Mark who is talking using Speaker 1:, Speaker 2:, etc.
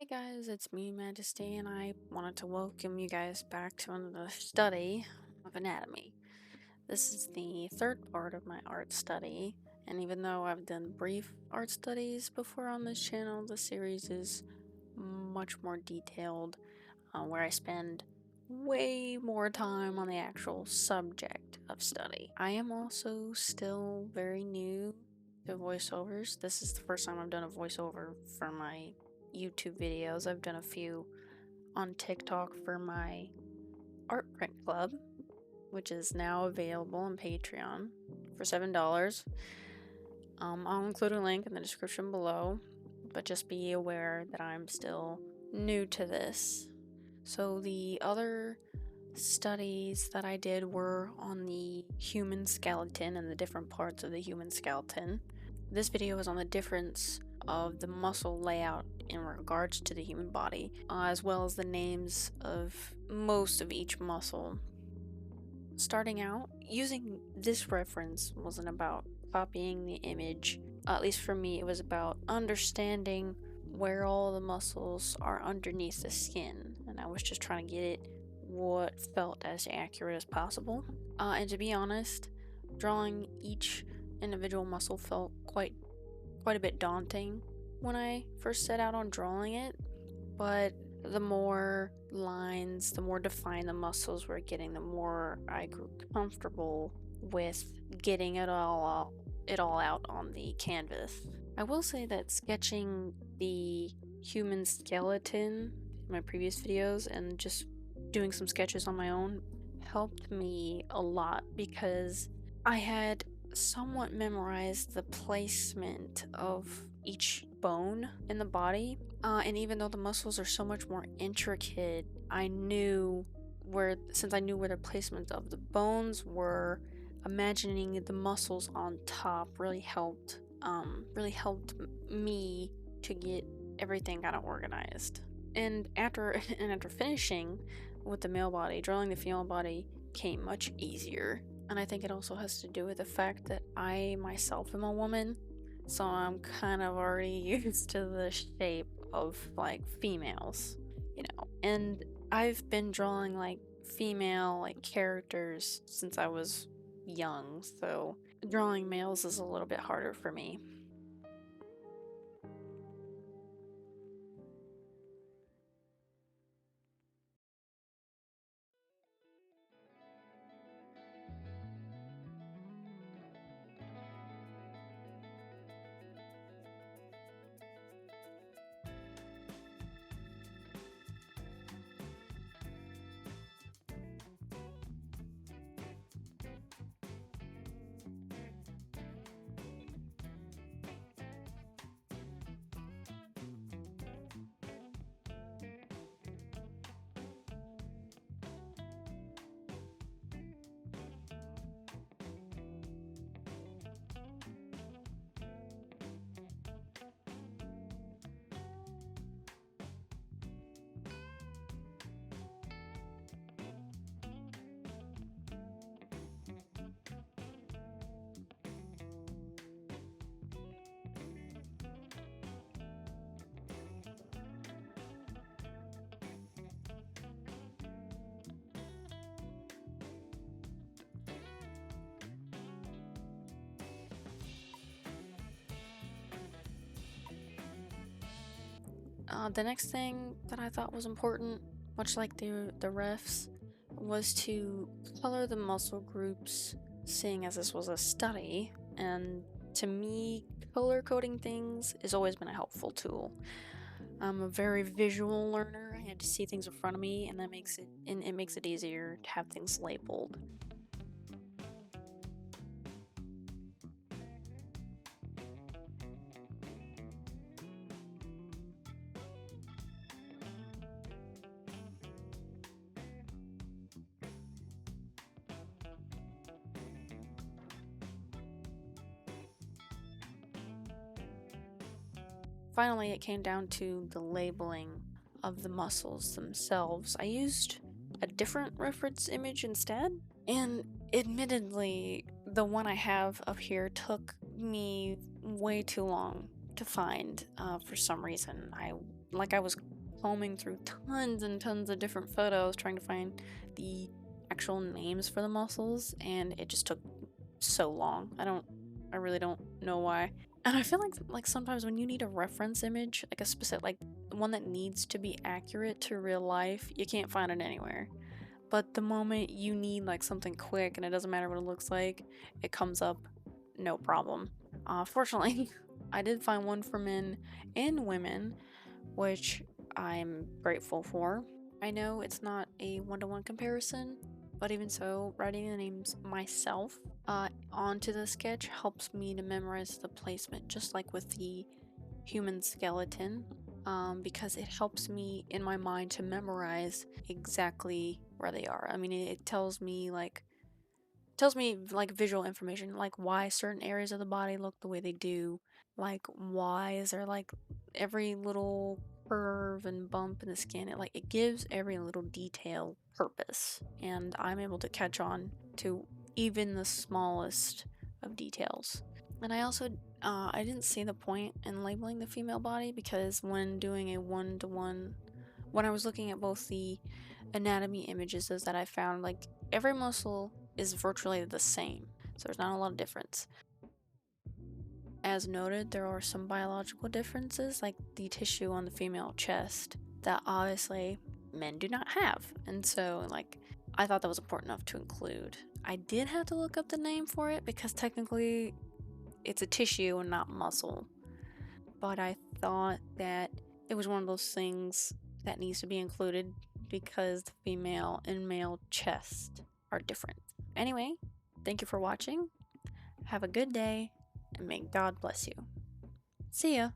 Speaker 1: Hey guys, it's me, Majesty, and I wanted to welcome you guys back to another study of anatomy. This is the third part of my art study, and even though I've done brief art studies before on this channel, the series is much more detailed, where I spend way more time on the actual subject of study. I am also still very new to voiceovers. This is the first time I've done a voiceover for my YouTube videos. I've done a few on TikTok for my art print club, which is now available on Patreon for $7. I'll include a link in the description below, but just be aware that I'm still new to this. So the other studies that I did were on the human skeleton and the different parts of the human skeleton. This video is on the difference of the muscle layout in regards to the human body, as well as the names of most of each muscle. Starting out, using this reference wasn't about copying the image. At least for me, it was about understanding where all the muscles are underneath the skin, and I was just trying to get it what felt as accurate as possible. And to be honest, drawing each individual muscle felt quite a bit daunting when I first set out on drawing it, but the more lines, the more defined the muscles were getting, the more I grew comfortable with getting it all out on the canvas. I will say that sketching the human skeleton in my previous videos and just doing some sketches on my own helped me a lot because I had somewhat memorized the placement of each bone in the body, and even though the muscles are so much more intricate, since I knew where the placement of the bones were, imagining the muscles on top really helped me to get everything kind of organized. And after finishing with the male body, drawing the female body came much easier. And I think it also has to do with the fact that I myself am a woman, so I'm kind of already used to the shape of like females, And I've been drawing like female like characters since I was young, so drawing males is a little bit harder for me. The next thing that I thought was important, much like the refs, was to color the muscle groups, seeing as this was a study, and to me, color coding things has always been a helpful tool. I'm a very visual learner. I had to see things in front of me, and it makes it easier to have things labeled. Finally, it came down to the labeling of the muscles themselves. I used a different reference image instead, and admittedly, the one I have up here took me way too long to find for some reason. I was combing through tons and tons of different photos trying to find the actual names for the muscles, and it just took so long. I really don't know why. And I feel like sometimes when you need a reference image, like a specific, like one that needs to be accurate to real life, you can't find it anywhere. But the moment you need like something quick and it doesn't matter what it looks like, it comes up no problem. Fortunately, I did find one for men and women, which I'm grateful for. I know it's not a one-to-one comparison, but even so, writing the names myself onto the sketch helps me to memorize the placement, just like with the human skeleton, because it helps me in my mind to memorize exactly where they are. I mean, it tells me like visual information, like why certain areas of the body look the way they do, like why is there like every little curve and bump in the skin. It gives every little detail purpose, and I'm able to catch on to even the smallest of details. And I also I didn't see the point in labeling the female body, because when doing a one-to-one, when I was looking at both the anatomy images that I found, like every muscle is virtually the same, so there's not a lot of difference. As noted, there are some biological differences, like the tissue on the female chest, that obviously men do not have, and so like I thought that was important enough to include. I did have to look up the name for it because technically it's a tissue and not muscle, but I thought that it was one of those things that needs to be included because the female and male chest are different. Anyway, thank you for watching. Have a good day, and may God bless you. See ya!